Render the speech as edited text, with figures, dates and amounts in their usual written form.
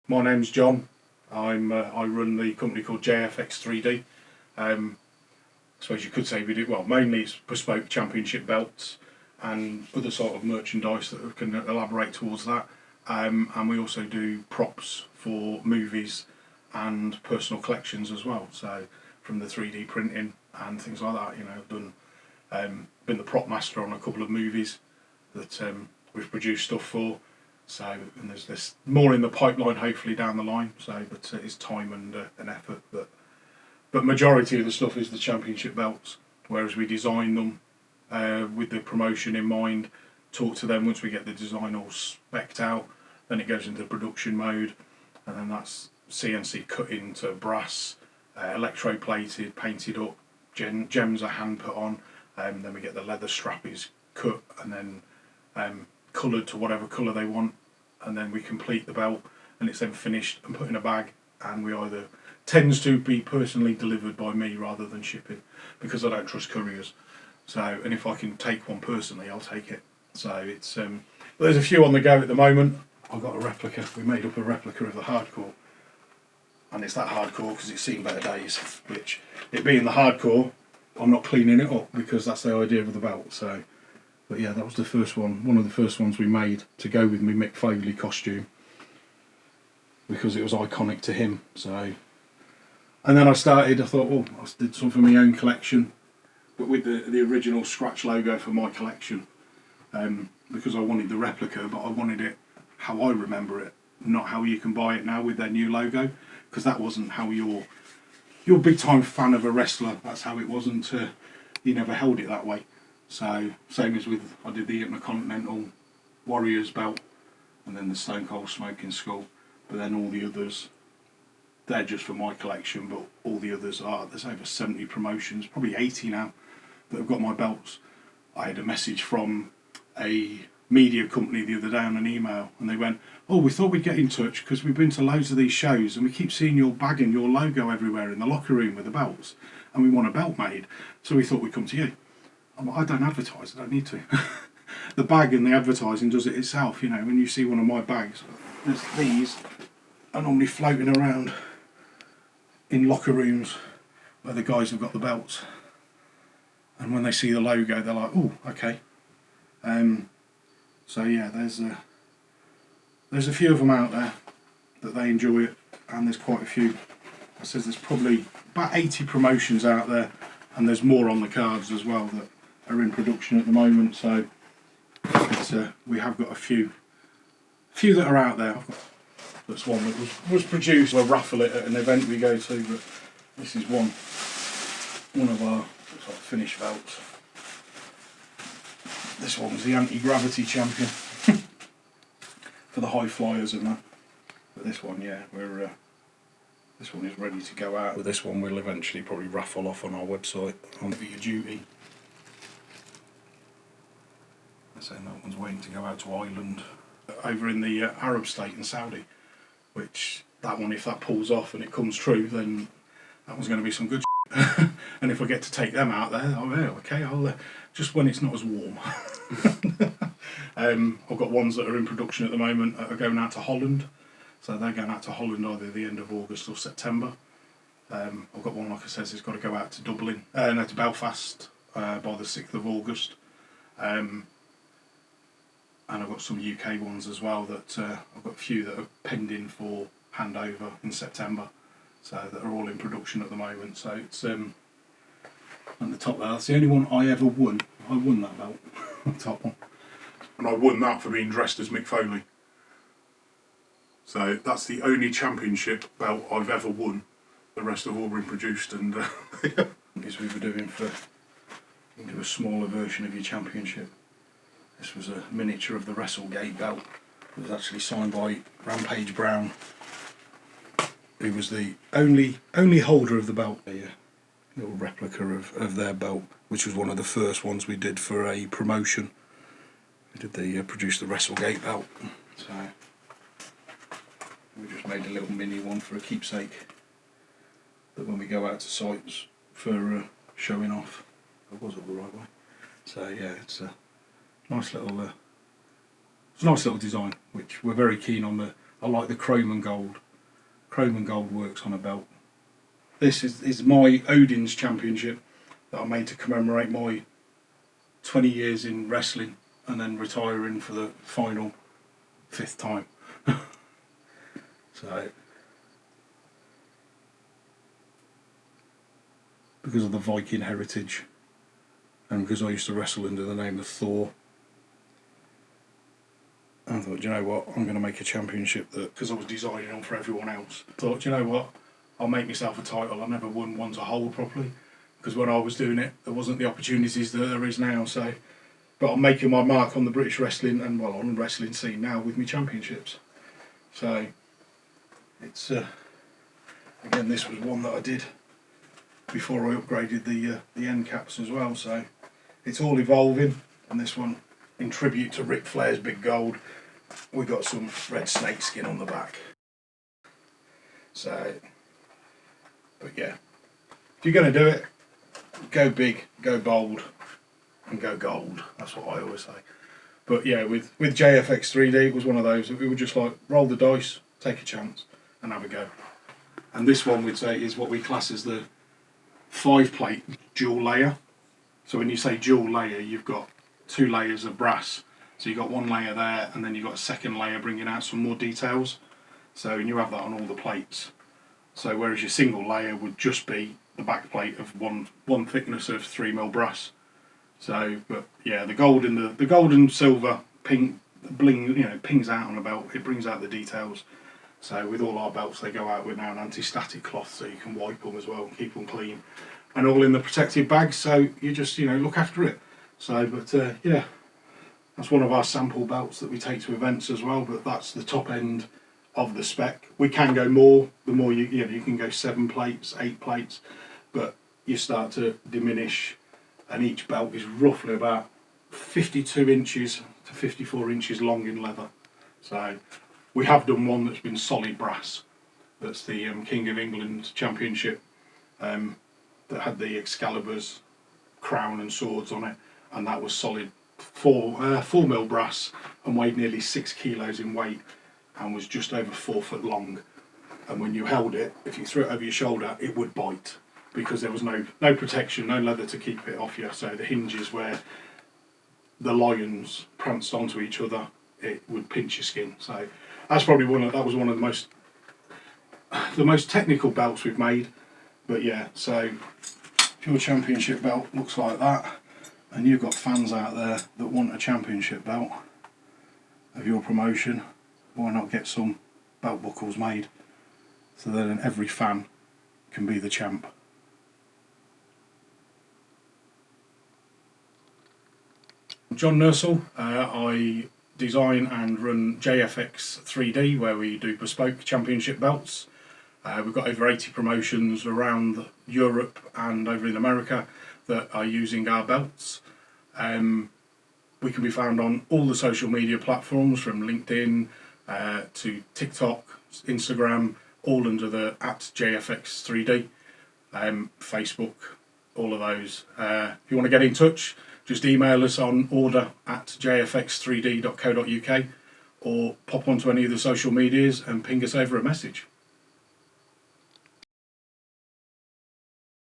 My name's John. I run the company called JFX3D. I suppose you could say we do, well, mainly it's bespoke championship belts and other sort of merchandise that can elaborate towards that. And we also do props for movies and personal collections as well. So from the 3D printing and things like that, I've done been the prop master on a couple of movies that we've produced stuff for. So, and there's more in the pipeline, hopefully down the line. So, but it's time and effort. But majority of the stuff is the championship belts. Whereas we design them with the promotion in mind. Talk to them once we get the design all specced out. Then it goes into production mode, and then that's CNC cut into brass, electroplated, painted up. Gems are hand put on. Then we get the leather strappies cut and then coloured to whatever colour they want, and then we complete the belt, and it's then finished and put in a bag, and we either tends to be personally delivered by me rather than shipping, because I don't trust couriers. So, and if I can take one personally, I'll take it. So it's there's a few on the go at the moment. I've got a replica. We made up a replica of the hardcore, and it's that hardcore because it's seen better days. Which, it being the hardcore, I'm not cleaning it up because that's the idea of the belt. So. But yeah, that was the first one of the first ones we made to go with my Mick Foley costume, because it was iconic to him. So, and then I thought, I did some for my own collection, but with the original scratch logo for my collection, because I wanted the replica, but I wanted it how I remember it, not how you can buy it now with their new logo, because that wasn't how you're a big time fan of a wrestler. That's how it wasn't. You never held it that way. So, same as with, I did the Intercontinental Warriors belt, and then the Stone Cold Smoking Skull, but then all the others, they're just for my collection, but all the others there's over 70 promotions, probably 80 now, that have got my belts. I had a message from a media company the other day on an email, and they went, "Oh, we thought we'd get in touch because we've been to loads of these shows and we keep seeing your bag and your logo everywhere in the locker room with the belts, and we want a belt made, so we thought we'd come to you." I'm like, I don't advertise, I don't need to. The bag and the advertising does it itself. When you see one of my bags, there's these are normally floating around in locker rooms where the guys have got the belts, and when they see the logo they're like, oh, okay. So yeah, there's a few of them out there that they enjoy it, and there's quite a few. I says there's probably about 80 promotions out there, and there's more on the cards as well that are in production at the moment. So we have got a few that are out there. That's one that was produced. We'll raffle it at an event we go to, but this is one of our sort of finished belts. This one's the anti-gravity champion for the high flyers and that. But this one, yeah, this one is ready to go out. But this one we'll eventually probably raffle off on our website on For Your Duty. They're saying that one's waiting to go out to Ireland, over in the Arab state in Saudi, which that one, if that pulls off and it comes true, then that one's going to be some good shit. And if I get to take them out there, okay, I'll just when it's not as warm. I've got ones that are in production at the moment that are going out to Holland, so they're going out to Holland either the end of August or September. I've got one, like I said, it's got to go out to to Belfast by the 6th of August. And I've got some UK ones as well that I've got a few that are pending for handover in September, so that are all in production at the moment. So it's on the top there. That's the only one I ever won. I won that belt, the top one, and I won that for being dressed as Mick Foley. So that's the only championship belt I've ever won. The rest have all been produced, and is we were doing for, you can do a smaller version of your championship. This was a miniature of the WrestleGate belt. It was actually signed by Rampage Brown, who was the only holder of the belt. A little replica of their belt, which was one of the first ones we did for a promotion. We did produced the WrestleGate belt. So we just made a little mini one for a keepsake, that when we go out to sites for showing off, it was all the right way. So yeah, it's a nice little design, which we're very keen on I like the chrome and gold. Chrome and gold works on a belt. This is my Odin's Championship that I made to commemorate my 20 years in wrestling and then retiring for the final 5th time. So, because of the Viking heritage and because I used to wrestle under the name of Thor, I thought, you know what, I'm going to make a championship that, because I was designing on for everyone else, I thought, you know what, I'll make myself a title. I never won one to hold properly, because when I was doing it, there wasn't the opportunities that there is now. So, but I'm making my mark on the British wrestling and, well, on the wrestling scene now with my championships. So, it's, again, this was one that I did before I upgraded the end caps as well. So, it's all evolving, and this one, in tribute to Ric Flair's big gold, we got some red snake skin on the back. So, but yeah, if you're going to do it, go big, go bold, and go gold. That's what I always say. But yeah, with JFX3D, it was one of those that we would just like roll the dice, take a chance, and have a go. And this one, we'd say, is what we class as the 5-plate dual layer. So when you say dual layer, you've got 2 layers of brass. So you've got 1 layer there, and then you've got a second layer bringing out some more details. So, and you have that on all the plates. So whereas your single layer would just be the back plate of one thickness of 3mm brass. So, but yeah, the gold and silver ping bling, you know, pings out on a belt. It brings out the details. So with all our belts, they go out with now an anti-static cloth, so you can wipe them as well and keep them clean, and all in the protective bag. So you just, you know, look after it. So, but yeah, that's one of our sample belts that we take to events as well. But that's the top end of the spec. We can go more. The more you know, you can go 7 plates, 8 plates, but you start to diminish, and each belt is roughly about 52 inches to 54 inches long in leather. So we have done one that's been solid brass. That's the King of England Championship, that had the Excalibur's crown and swords on it, and that was solid 4mm brass and weighed nearly 6 kilos in weight, and was just over 4 foot long. And when you held it, if you threw it over your shoulder, it would bite, because there was no protection, no leather to keep it off you. So the hinges where the lions pranced onto each other, it would pinch your skin. So that's probably that was one of the most technical belts we've made. But yeah, so if your championship belt looks like that, and you've got fans out there that want a championship belt of your promotion, why not get some belt buckles made so that every fan can be the champ. John Nursall, I design and run JFX3D, where we do bespoke championship belts. We've got over 80 promotions around Europe and over in America that are using our belts. We can be found on all the social media platforms, from LinkedIn to TikTok, Instagram, all under the @JFX3D, Facebook, all of those. If you want to get in touch, just email us on order@jfx3d.co.uk, or pop onto any of the social medias and ping us over a message.